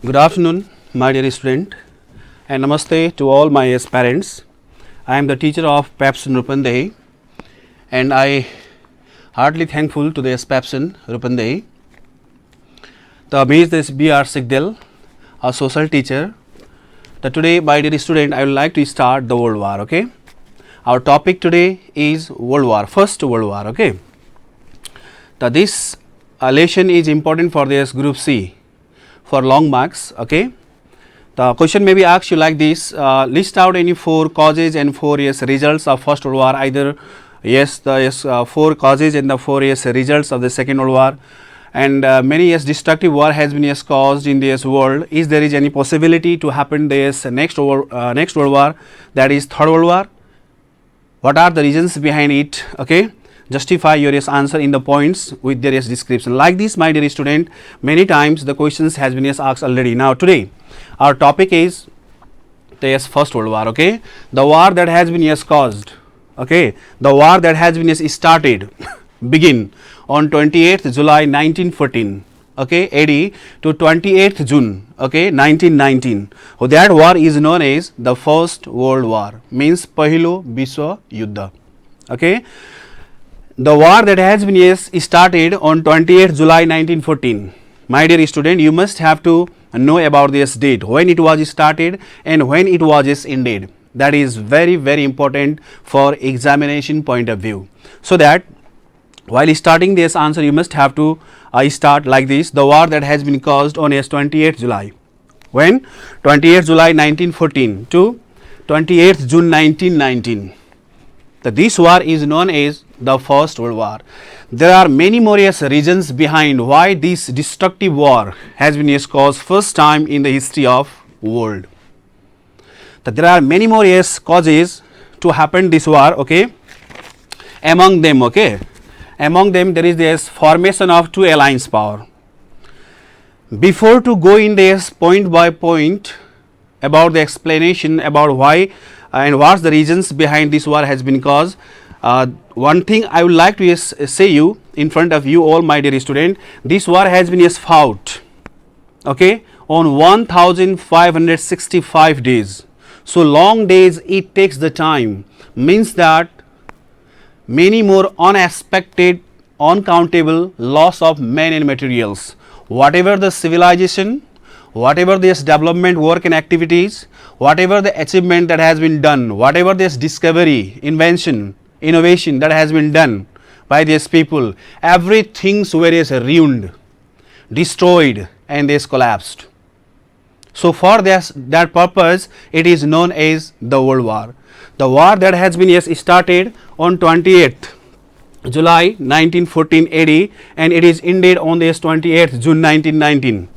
Good afternoon, my dear student, and namaste to all my parents. I am the teacher of Papson Rupandehi, and I heartily thankful to the Papson Rupandehi. The base this B.R. Sigdel, a social teacher. Today, my dear student, I would like to start the World War. Okay, our topic today is World War, First World War. Okay, this lesson is important for this Group C. For long marks. Okay, the question may be asked you like this: list out any 4 causes and 4 results of First World War. Either the 4 causes and the 4 results of the Second World War, and many destructive war has been caused in this world. Is there is any possibility to happen this next World War, that is Third World War? What are the reasons behind it? Okay, justify your answer in the points with their description. Like this, my dear student, many times the questions has been asked already. Now today our topic is the First World War. Okay, the war that has been caused. Okay, the war that has been started begin on 28th July 1914. Okay, AD to 28th June. Okay, 1919. So that war is known as the First World War. Means Pahilo Vishwa Yuddha. Okay. The war that has been started on 28th July 1914. My dear student, you must have to know about this date, when it was started and when it was ended. That is very, very important for examination point of view. So that while starting this answer, you must have to start like this: the war that has been caused on 28th July. When? 28th July 1914 to 28th June 1919. This war is known as the First World War. There are many more reasons behind why this destructive war has been caused first time in the history of world. There are many more causes to happen this war. Okay, among them, there is this formation of 2 alliance power. Before to go in this point by point about the explanation about why and what's the reasons behind this war has been caused, one thing I would like to say you in front of you all, my dear student, this war has been fought, okay, on 1565 days. So long days it takes the time, means that many more unexpected, uncountable loss of men and materials. Whatever the civilization, whatever this development work and activities, whatever the achievement that has been done, whatever this discovery, invention, innovation that has been done by these people, everything is ruined, destroyed, and this collapsed. So for that purpose, it is known as the World War. The war that has been started on 28th July 1914 AD and it is ended on this 28th June 1919.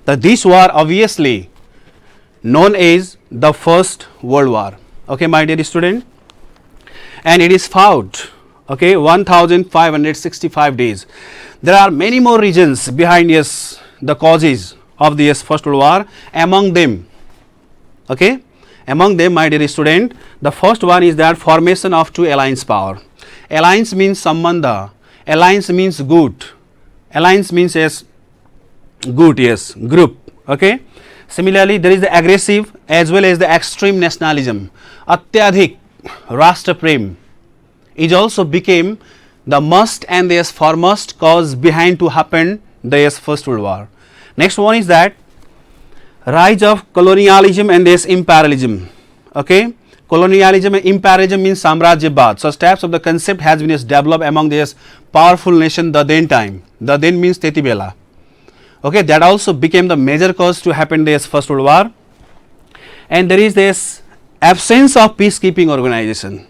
This war obviously known as the First World War. Okay, my dear student, and it is fought, okay, 1565 days. There are many more reasons behind the causes of this First World War. Among them, okay, my dear student, the first one is that formation of 2 alliance power. Alliance means sambandha, alliance means good, alliance means good, group. Okay, similarly there is the aggressive as well as the extreme nationalism. Atyadhik Rashtra Prem is also became the must and the foremost cause behind to happen the First World War. Next one is that rise of colonialism and this imperialism. Okay, colonialism and imperialism means samrajyabad. Such types of the concept has been developed among this powerful nation the then time. The then means Tetibela. Okay, that also became the major cause to happen this First World War. And there is this absence of peacekeeping organization.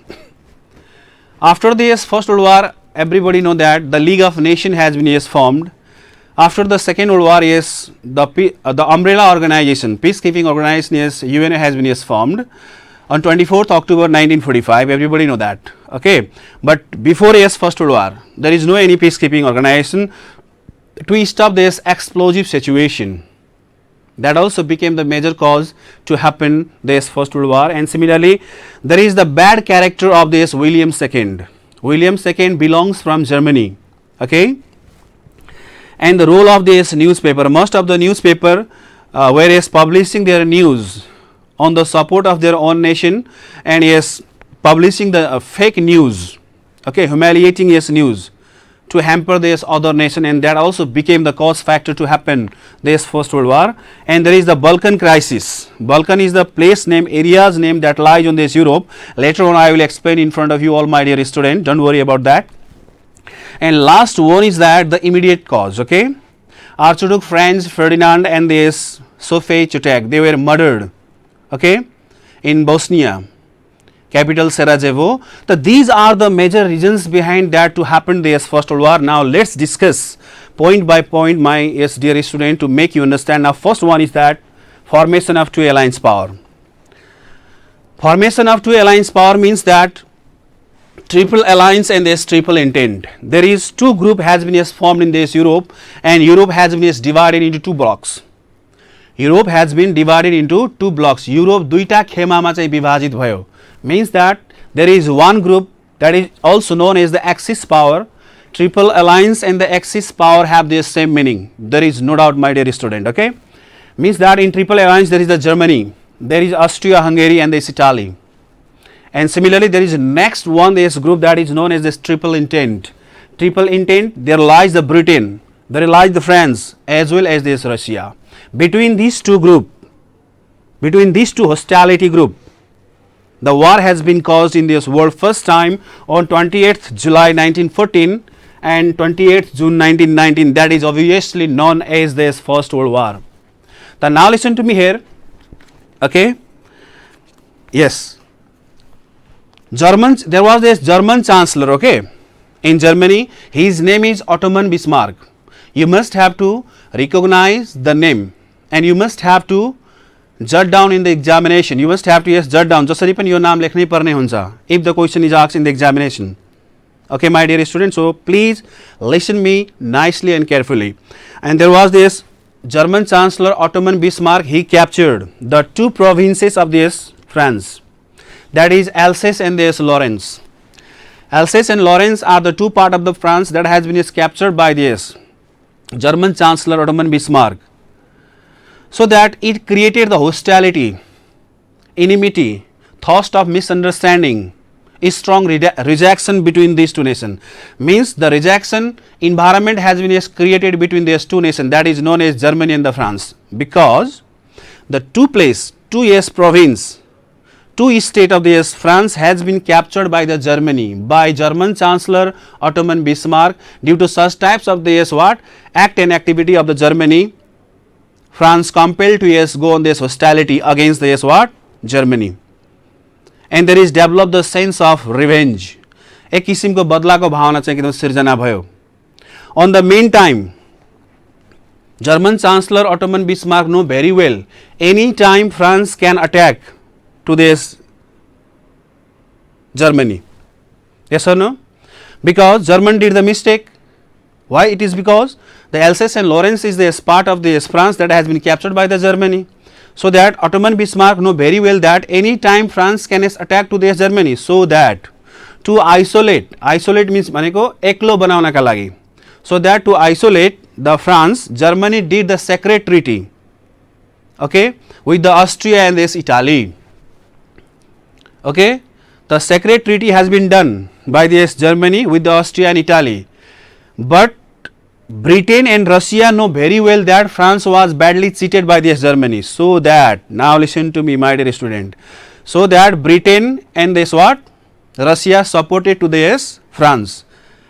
After this First World War, everybody know that the League of Nations has been formed. After the Second World War, the umbrella organization, peacekeeping organization, UNO has been formed on 24th October 1945. Everybody know that. Okay, but before First World War, there is no any peacekeeping organization to stop this explosive situation. That also became the major cause to happen this First World War. And similarly, there is the bad character of this William II. William II belongs from Germany. Okay, and the role of this newspaper, most of the newspaper were yes publishing their news on the support of their own nation, and yes publishing the fake news, okay, humiliating yes news to hamper this other nation, and that also became the cause factor to happen this First World War. And there is the Balkan crisis. Balkan is the place name, areas name that lies on this Europe. Later on I will explain in front of you all, my dear student, don't worry about that. And last one is that the immediate cause, okay, Archduke Franz Ferdinand and this Sophie Chotek, they were murdered, okay, in Bosnia, capital Sarajevo. So these are the major reasons behind that to happen this First World War. Now let's discuss point by point, my yes dear student, to make you understand. Now first one is that formation of two alliance power. Formation of two alliance power means that triple alliance and this triple intent. There is two group has been yes formed in this Europe, and Europe has been yes divided into two blocks. Europe has been divided into two blocks. Europe दुईटा खेमामा चाहिँ विभाजित भयो. Means that there is one group that is also known as the Axis power. Triple alliance and the Axis power have the same meaning. There is no doubt, my dear student, okay. Means that in triple alliance there is the Germany, there is Austria-Hungary, and there is Italy. And similarly there is next one, this group that is known as this triple intent. Triple intent, there lies the Britain, there lies the France, as well as this Russia. Between these two group, between these two hostility group, the war has been caused in this world first time on 28th July 1914 and 28th June 1919. That is obviously known as this First World War. So now listen to me here, okay. Yes, there was this German chancellor, okay, in Germany. His name is Ottoman Bismarck. You must have to recognize the name, and you must have to jot down in the examination. You must have to yes jot down. जसरी पनि यो नाम लेख्नै पर्ने हुन्छ if the question is asked in the examination. Okay, my dear students, so please listen me nicely and carefully. And there was this German Chancellor Ottoman Bismarck. He captured the two provinces of this France, that is Alsace and this Lorraine. Alsace and Lorraine are the two part of the France that has been captured by this German Chancellor Ottoman Bismarck, so that it created the hostility, enmity, thirst of misunderstanding, a strong rejection between these two nations. Means the rejection environment has been created between these two nations, that is known as Germany and the France, because the two province, two state of this France has been captured by the Germany, by German Chancellor Ottoman Bismarck. Due to such types of this act and activity of the Germany, France compelled to yes go on this hostility against this Germany, and there is developed the sense of revenge. एक किसिमको बदलाको भावना चाहिँ एकदम सिर्जना भयो. On the meantime, German Chancellor Ottoman Bismarck know very well any time France can attack to this Germany. Yes or no? Because German did the mistake. Why? It is because the Alsace and Lorraine is the part of this France that has been captured by the Germany. So that Ottoman Bismarck know very well that any time France can attack to this Germany, so that to isolate means भनेको एक्लो बनाउनका लागि, so that to isolate the France, Germany did the secret treaty, okay, with the Austria and this Italy. Okay, the secret treaty has been done by this Germany with the Austria and Italy, but Britain and Russia know very well that France was badly cheated by this Germany. So that, now listen to me, my dear student, so that Britain and this Russia supported to this France,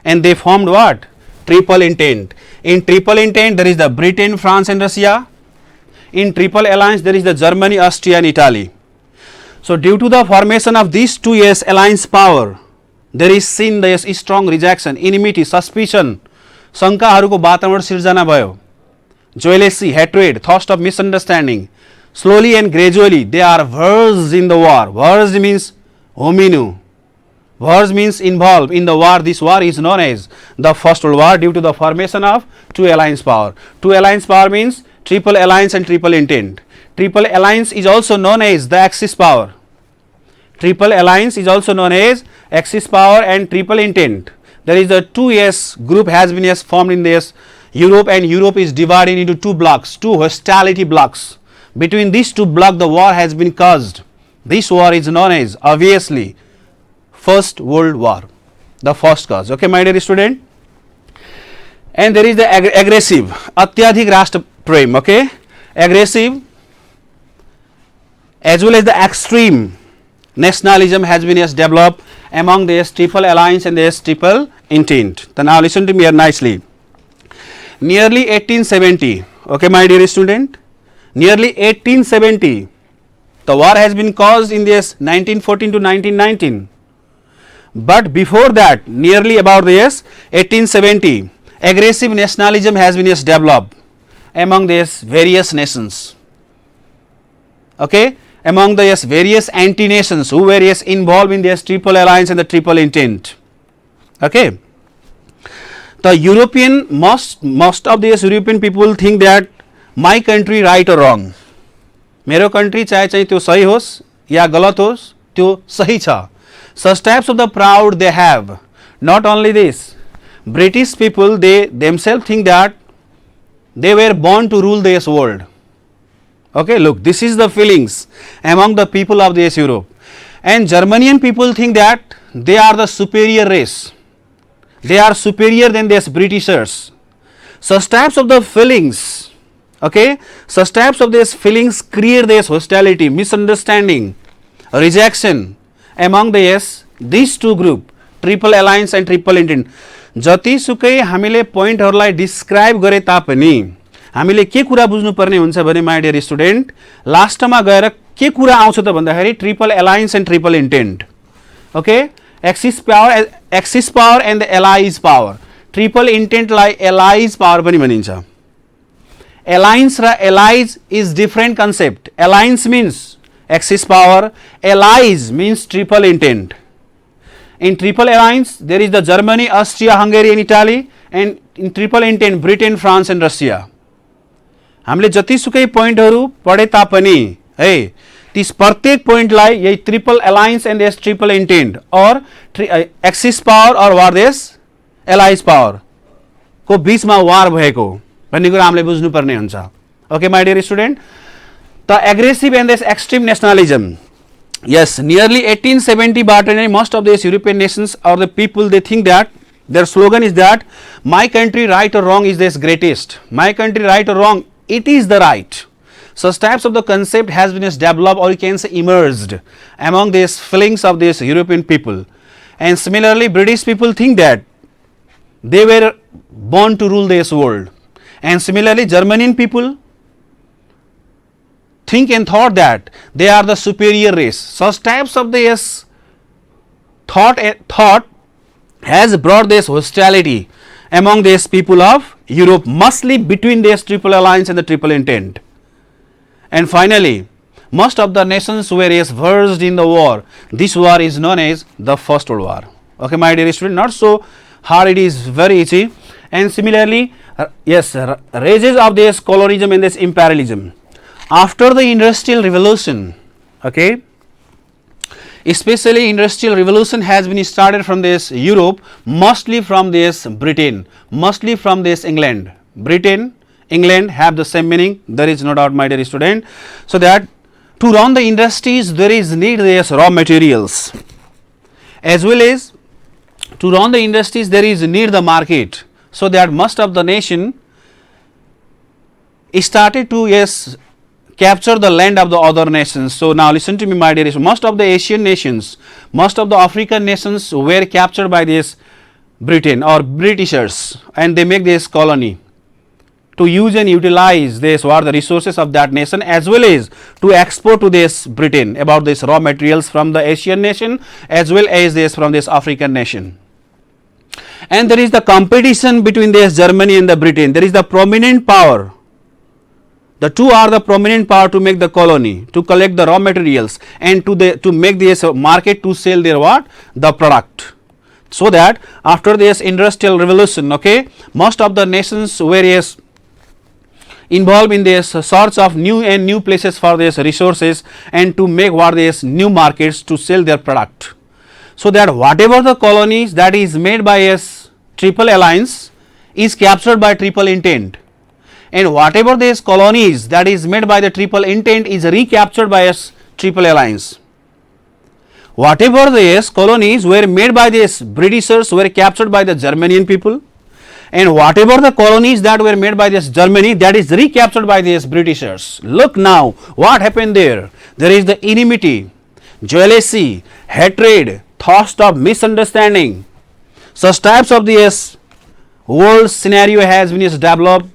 and they formed triple intent. In triple intent there is the Britain, France and Russia. In triple alliance there is the Germany, Austria and Italy. So due to the formation of these two alliance power, there is seen the strong rejection, enmity, suspicion, शंकाहरूको वातावरण सिर्जना भयो. Jealousy, hatred, thirst of misunderstanding. Slowly and gradually they are versed in the war. Versed means hominu. Versed means involved in the war. This war is known as the First World War due to the formation of two alliance power. Two alliance power means triple alliance and triple intent. Triple alliance is also known as the Axis power. Triple alliance is also known as Axis power and triple intent. There is a 2 group has been formed in this Europe, and Europe is divided into two blocks, two hostility blocks. Between these two blocks, the war has been caused. This war is known as, obviously, First World War, the first cause. Okay, my dear student. And there is the aggressive, atyadhik rashtra prem. Okay, aggressive as well as the extreme nationalism has been developed among this triple alliance and this triple intent. So now listen to me here nicely. Nearly 1870, okay, my dear student, nearly 1870, the war has been caused in this 1914 to 1919. But before that, nearly about this 1870, aggressive nationalism has been developed among these various nations. Okay, among the various anti-nations who were involved in this triple alliance and the triple intent. Okay. The European, most of these European people think that my country right or wrong. मेरो country चाहे चाहिँ त्यो सही होस् या गलत होस् त्यो सही छ. Such types of the proud they have. Not only this, British people, they themselves think that they were born to rule this world. Okay, look, this is the feelings among the people of this Europe. And Germanian people think that they are the superior race. They are superior than these Britishers. Such types of the feelings, okay, such types of these feelings create this hostility, misunderstanding, rejection among these two group, triple alliance and triple intent. जतिसुकै हामीले पोइन्टहरूलाई describe गरे तापनि हामीले के कुरा बुझ्नु पर्ने हुन्छ भने माय डियर स्टुडेन्ट, लास्टमा गएर के कुरा आउँछ त भन्दाखेरि triple alliance and triple intent. Okay, axis power and the allies power. Triple इन्टेन्टलाई एलाइज पावर पनि भनिन्छ. एलायन्स र allies is different concept. Alliance means axis power, allies means triple intent. In triple alliance, there is the Germany, Austria, Hungary and Italy, and in triple intent, Britain, France and Russia. हामीले जतिसुकै पोइन्टहरू पढे तापनि है तीस प्रत्येक पोइन्टलाई यही triple alliance end yes triple intent और एक्सिस पावर और वार देश एलाइज पावर को बीचमा वार भएको भन्ने कुरा हामीले बुझ्नुपर्ने हुन्छ. Okay my dear student, the aggressive and this extreme nationalism. Yes, nearly 1870 बाट नै most of these European nations or the people they think that their slogan is that my country right or wrong is this greatest. My country right or wrong, it is the right. Such types of the concept has been developed or you can say emerged among these feelings of these European people. And similarly, British people think that they were born to rule this world. And similarly, Germanian people think and thought that they are the superior race. Such types of this thought has brought this hostility among these people of Europe, mostly between this triple alliance and the triple intent. And finally, most of the nations were versed in the war. This war is known as the First World War. Okay, my dear student, not so hard, it is very easy. And similarly, yes, rages of this colonialism and this imperialism. After the Industrial Revolution, okay, especially Industrial Revolution has been started from this Europe, mostly from this Britain, mostly from this England. Britain, England have the same meaning, there is no doubt, my dear student. So that to run the industries there is need this raw materials, as well as to run the industries there is need the market. So that most of the nation started to capture the land of the other nations. So now listen to me, my dear. Most of the Asian nations, most of the African nations were captured by this Britain or Britishers, and they make this colony to use and utilize this what the resources of that nation, as well as to export to this Britain about this raw materials from the Asian nation as well as this from this African nation. And there is the competition between this Germany and the Britain. There is the prominent power. The two are the prominent power to make the colony, to collect the raw materials and to make this market to sell their what? The product. So that after this Industrial Revolution, okay, most of the nations were involved in this search of new places for these resources and to make what these new markets to sell their product. So that whatever the colonies that is made by a triple alliance is captured by triple intent, and whatever these colonies that is made by the triple intent is recaptured by a triple alliance. Whatever these colonies were made by these Britishers were captured by the Germanian people, and whatever the colonies that were made by this Germany that is recaptured by these Britishers. Look now what happened there. There is the enmity, jealousy, hatred, thoughts of misunderstanding. Such types of this world scenario has been developed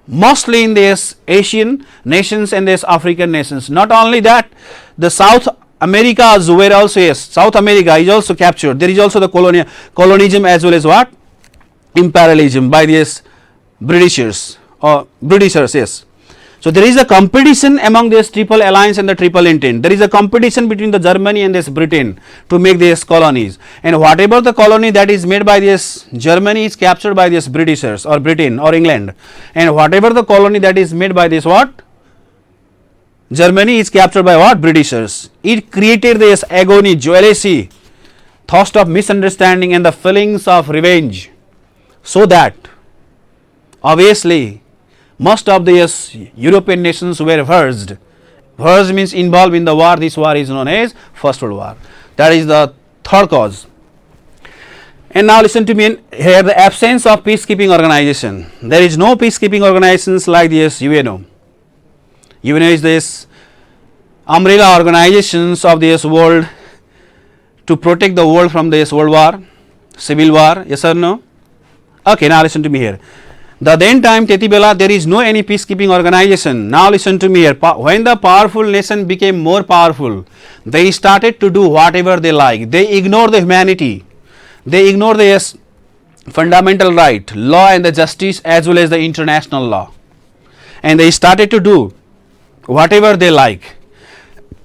mostly in these Asian nations and these African nations. Not only that, the South Americas were also, yes, South America is also captured. There is also the colonialism as well as what? Imperialism by these Britishers or Britishers, yes. So there is a competition among this triple alliance and the triple intent. There is a competition between the Germany and this Britain to make these colonies, and whatever the colony that is made by this Germany is captured by these Britishers or Britain or England, and whatever the colony that is made by this what? Germany is captured by what? Britishers. It created this agony, jealousy, thoughts of misunderstanding and the feelings of revenge, so that obviously most of these European nations were verged. Verged means involved in the war. This war is known as First World War. That is the third cause. And now listen to me here, the absence of peacekeeping organization. There is no peacekeeping organizations like this UNO. UNO is this umbrella organizations of this world to protect the world from this world war, civil war, yes or no? Okay, now listen to me here. The then time Tetibela, there is no any peacekeeping organization. Now listen to me here. When the powerful nation became more powerful, they started to do whatever they like. They ignore the humanity. They ignore the fundamental right, law and the justice as well as the international law. And they started to do whatever they like.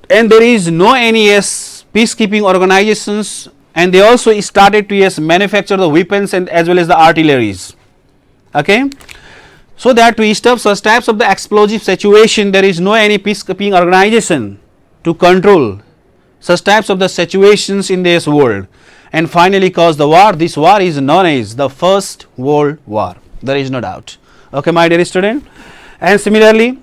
And there is no any peacekeeping organizations, and they also started to manufacture the weapons and as well as the artilleries. Okay, so that to stop such types of the explosive situation, there is no any peacekeeping organization to control such types of the situations in this world, and finally cause the war. This war is known as the First World War. There is no doubt. Okay, my dear student. And similarly,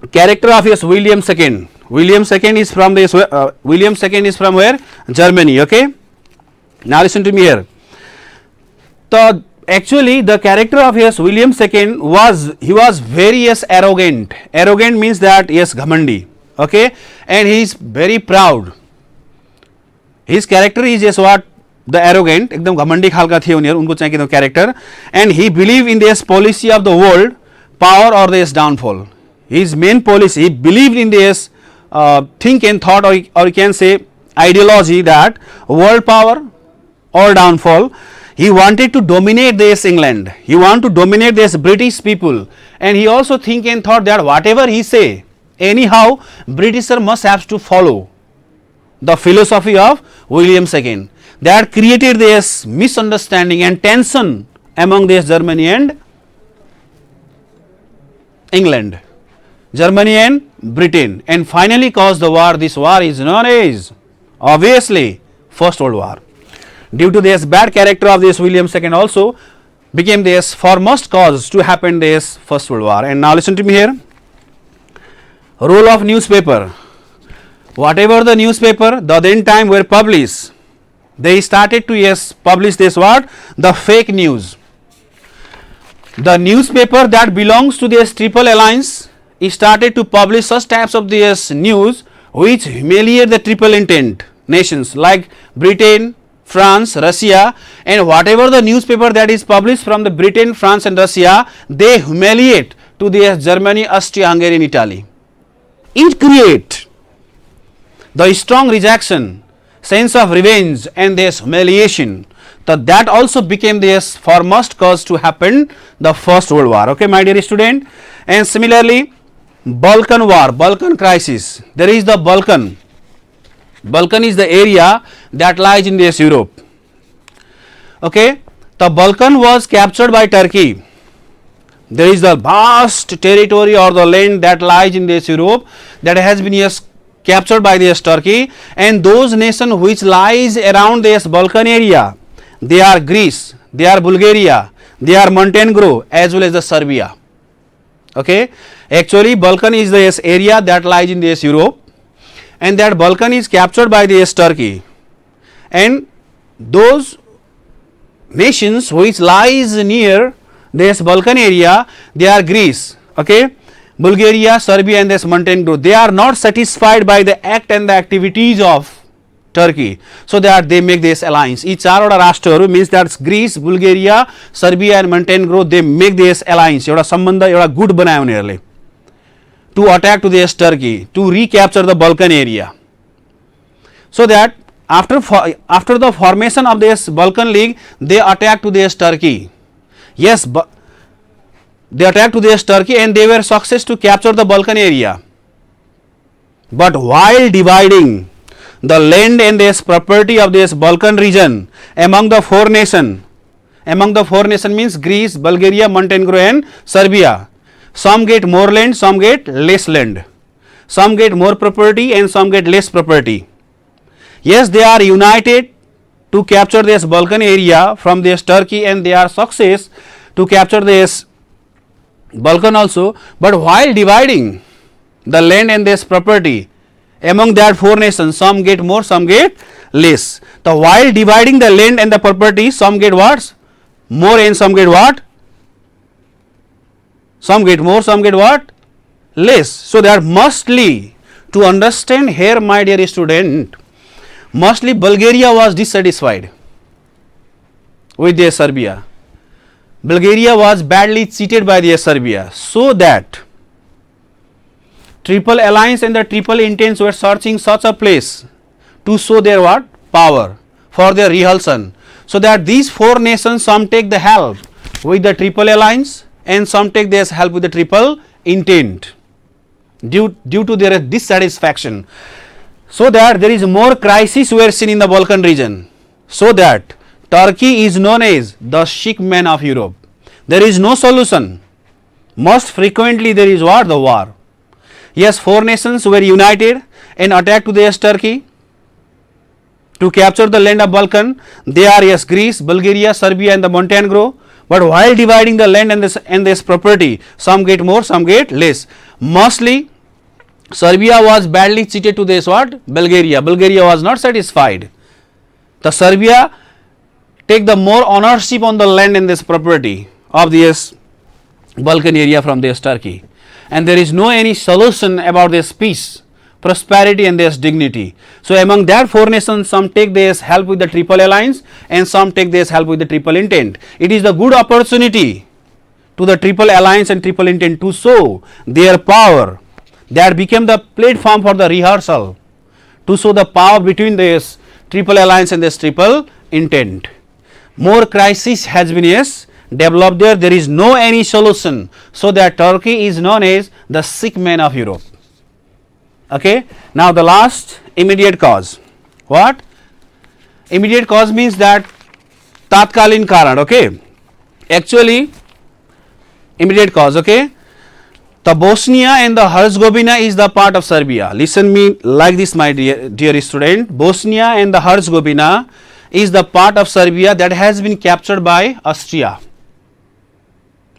character of William II. William II is from this. William II is from where? Germany. Okay. Now listen to me here. So actually, the character of William II was very arrogant. Arrogant means that ghamandi. Okay, and he is very proud. His character is what? The arrogant, एकदम घमंडी खाल का थे उन्हें, उनको चाहिए कि character, and he believed in this policy of the world power or this downfall. His main policy, he believed in this think and thought, or you can say ideology, that world power or downfall. He wanted to dominate this England. He wanted to dominate this British people, and he also think and thought that whatever he say, anyhow Britisher must have to follow the philosophy of William II. That created this misunderstanding and tension among this Germany and England, Germany and Britain, and finally caused the war. This war is known as obviously First World War. Due to this bad character of this William II also became this foremost cause to happen this First World War. And now listen to me here. Role of newspaper. Whatever the newspaper the then time were published, they started to publish this what? The fake news. The newspaper that belongs to this triple alliance started to publish such types of this news which humiliate the triple intent nations like Britain, France, Russia, and whatever the newspaper that is published from the Britain, France and Russia, they humiliate to the Germany, Austria, Hungary and Italy. It create the strong rejection, sense of revenge and this humiliation. So that also became this foremost cause to happen the First World War. Okay, my dear student. And similarly, Balkan War, Balkan crisis. There is the Balkan. Balkan is the area that lies in this Europe. Okay, the Balkan was captured by Turkey. There is the vast territory or the land that lies in this Europe that has been captured by this Turkey, and those nations which lies around this Balkan area, they are Greece, they are Bulgaria, they are Montenegro as well as the Serbia. Okay, actually Balkan is the area that lies in this Europe, and that Balkan is captured by this Turkey, and those nations which lies near this Balkan area, they are Greece, okay, Bulgaria, Serbia and this Montenegro. They are not satisfied by the act and the activities of Turkey, so that they make this alliance. यी चारवटा राष्ट्रहरू means that Greece, Bulgaria, Serbia and Montenegro, they make this alliance, एउटा सम्बन्ध, एउटा गुट बनायो उनीहरूले to attack to this Turkey, to recapture the Balkan area, so that after the formation of this Balkan League, they attack to this Turkey. Yes, but they attacked to this Turkey and they were success to capture the Balkan area. But while dividing the land and this property of this Balkan region among the four nations means Greece, Bulgaria, Montenegro and Serbia, some get more land, some get less land, some get more property and some get less property. Yes, they are united to capture this Balkan area from this Turkey, and they are success to capture this Balkan also. But while dividing the land and this property among that four nations, some get more, some get less. So while dividing the land and the property, some get what? More and some get what? Some get more, some get what? Less. So they are mostly, to understand here my dear student, mostly Bulgaria was dissatisfied with their Serbia. Bulgaria was badly cheated by their Serbia, so that Triple Alliance and the Triple Entente were searching such a place to show their what? Power for their rehulsion, so that these four nations, some take the help with the Triple Alliance and some take this help with the Triple Entente due to their dissatisfaction, so that there is more crisis were seen in the Balkan region, so that Turkey is known as the sick man of Europe. There is no solution. Most frequently there is what? The war. Yes, four nations were united and attacked to this Turkey to capture the land of Balkan. They are, yes, Greece, Bulgaria, Serbia and the Montenegro. But while dividing the land and this property, some get more, some get less. Mostly Serbia was badly cheated to this what? Bulgaria. Bulgaria was not satisfied. The Serbia take the more ownership on the land and this property of this Balkan area from this Turkey, and there is no any solution about this peace, prosperity and this dignity. So among that four nations, some take this help with the Triple Alliance and some take this help with the Triple Entente. It is the good opportunity to the Triple Alliance and Triple Entente to show their power. That became the platform for the rehearsal to show the power between this Triple Alliance and this Triple Entente. More crisis has been, yes, developed there. There is no any solution, so that Turkey is known as the sick man of Europe. Okay. Now the last immediate cause. What? Immediate cause means that tatkalin karan. Okay. Actually, immediate cause. Okay. The Bosnia and the Herzegovina is the part of Serbia. Listen me like this, my dear student. Bosnia and the Herzegovina is the part of Serbia that has been captured by Austria.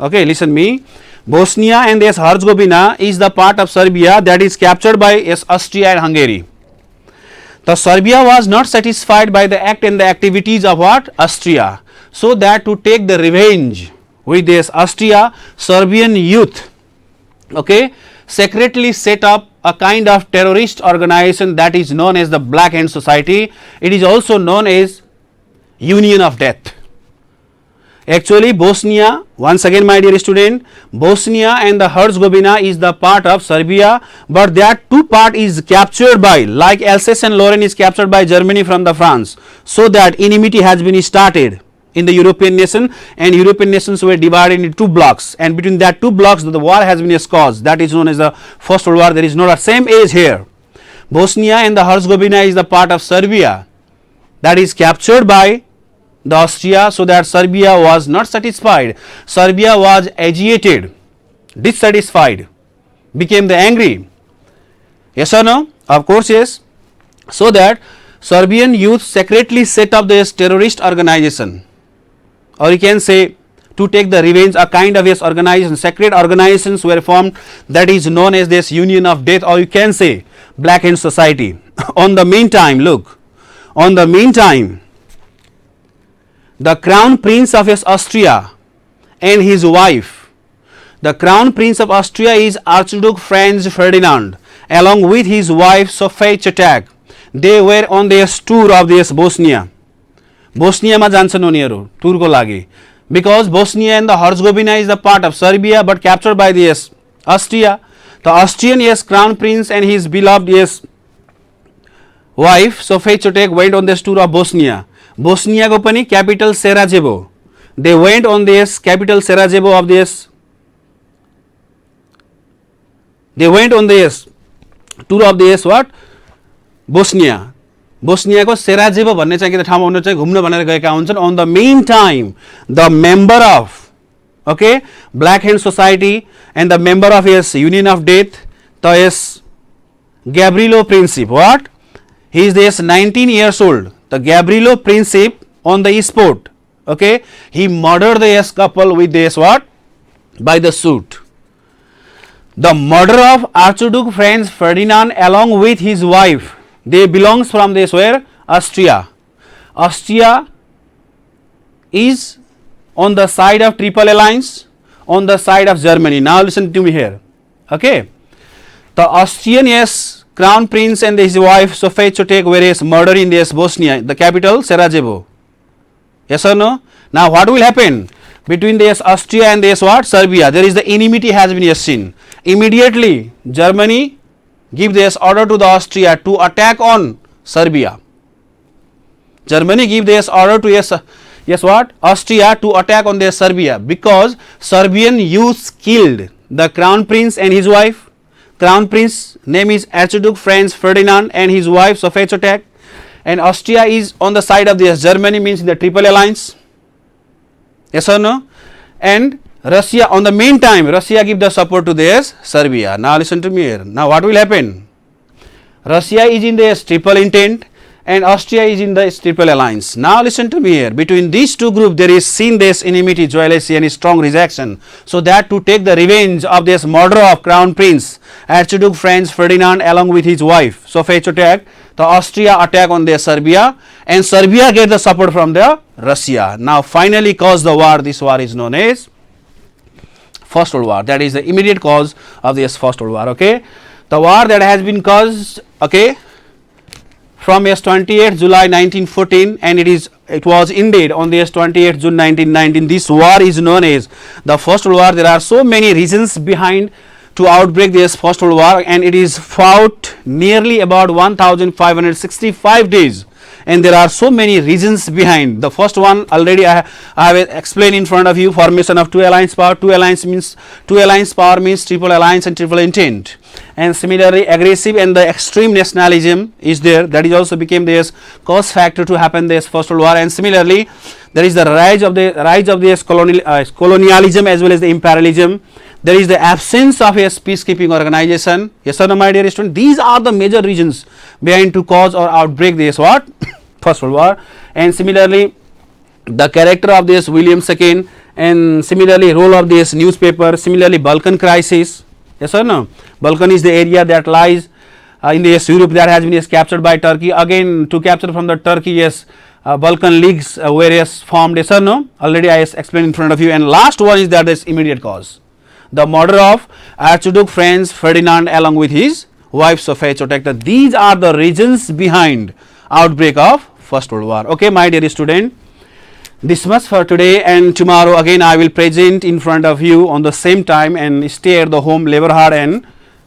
Okay, listen me. Bosnia and this Herzegovina is the part of Serbia that is captured by Austria and Hungary. The Serbia was not satisfied by the act and the activities of what? Austria. So that to take the revenge with this Austria, Serbian youth, okay, secretly set up a kind of terrorist organization that is known as the Black Hand Society. It is also known as Union of Death. Actually, Bosnia, once again my dear student, Bosnia and the Herzegovina is the part of Serbia, but that two part is captured by, like Alsace and Lorraine is captured by Germany from the France, so that enmity has been started in the European nation, and European nations were divided into two blocks, and between that two blocks the war has been caused, that is known as the First World War. There is not a same age here. Bosnia and the Herzegovina is the part of Serbia that is captured by the Austria, so that Serbia was not satisfied. Serbia was agitated, dissatisfied, became the angry. Yes or no? Of course yes. So that Serbian youth secretly set up this terrorist organization. or you can say to take the revenge, a kind of organization, secret organizations were formed that is known as this Union of Death, or you can say Black Hand Society. On the meantime, look, on the meantime, the Crown Prince of Austria and his wife, the Crown Prince of Austria is Archduke Franz Ferdinand, along with his wife Sophie Chotek. They were on their tour of this Bosnia. Bosnia ma जान्छन् उनीहरू टुर को लागि, because Bosnia and the Herzegovina is the part of Serbia but captured by the Austria. The Austrian Crown Prince and his beloved wife Sophie Chotek went on this tour of Bosnia. Bosnia को पनि capital Sarajevo. They went on this capital Sarajevo of this. They went on this tour of this what? Bosnia. Bosnia को सेराजेभो भन्ने चाहिँ के ठाउँमा उनीहरु चाहिँ घुम्न भनेर गएका हुन्छन्. On the meantime, the member of Black Hand Society and the member of Union of Death, the Gabrielo Princip, what? He is this 19 years old. The Gabrielo Princip on the spot, he murdered the couple with this what? By the suit. The murder of Archduke Franz Ferdinand along with his wife, they belongs from this where? Austria. Austria is on the side of Triple Alliance, on the side of Germany. Now listen to me here. The Austrian Crown Prince and his wife Sophie Chotek were murdered in this Bosnia, the capital Sarajevo. Yes or no? Now what will happen between this Austria and this what? Serbia. There is the enmity has been seen. Immediately Germany give this order to the Austria to attack on Serbia. Germany give this order to what? Austria to attack on their Serbia, because Serbian youths killed the Crown Prince and his wife. Crown Prince name is Archduke Franz Ferdinand and his wife Sophie Chotek, and Austria is on the side of this Germany, means in the Triple Alliance. Yes or no? And Russia, on the meantime, Russia give the support to this Serbia. Now listen to me here. Now what will happen? Russia is in this triple intent and Austria is in the Triple Alliance. Now listen to me here. Between these two groups there is seen this enmity, jealousy and strong rejection. So that to take the revenge of this murder of Crown Prince Archduke Franz Ferdinand along with his wife Sophie Chotek, the Austria attack on their Serbia, and Serbia get the support from the Russia. Now finally caused the war. This war is known as First World War. That is the immediate cause of this First World War. The war that has been caused from 28th July 1914 and it was ended on the 28th June 1919. This war is known as the First World War. There are so many reasons behind to outbreak this First World War, and it is fought nearly about 1565 days. And there are so many reasons behind. The first one already I have explained in front of you, formation of two alliance power. Two alliance power means triple alliance and triple intent. And similarly aggressive and the extreme nationalism is there. That is also became this cause factor to happen this First World War. And similarly there is the rise of this colonialism as well as the imperialism. There is the absence of a peacekeeping organization. Yes or no, my dear student? These are the major reasons behind to cause or outbreak this what? First World War. And similarly the character of this William II, and similarly role of this newspaper, similarly Balkan crisis. Yes or no? Balkan is the area that lies in the Europe that has been captured by Turkey. Again to capture from the Turkey, Balkan leagues were formed. Yes or no? Already I explained in front of you. And last one is that is immediate cause, the murder of Archduke Franz Ferdinand along with his wife Sophie Chotek. These are the reasons behind outbreak of First World War. Okay, my dear student, this much for today, and tomorrow again I will present in front of you on the same time, and stay at the home, labor hard and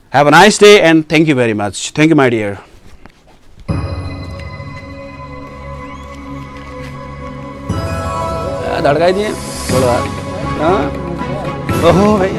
have a nice day, and thank you very much. Thank you, my dear. धड़काई दिए थोड़ा, हाँ, ओहो भाई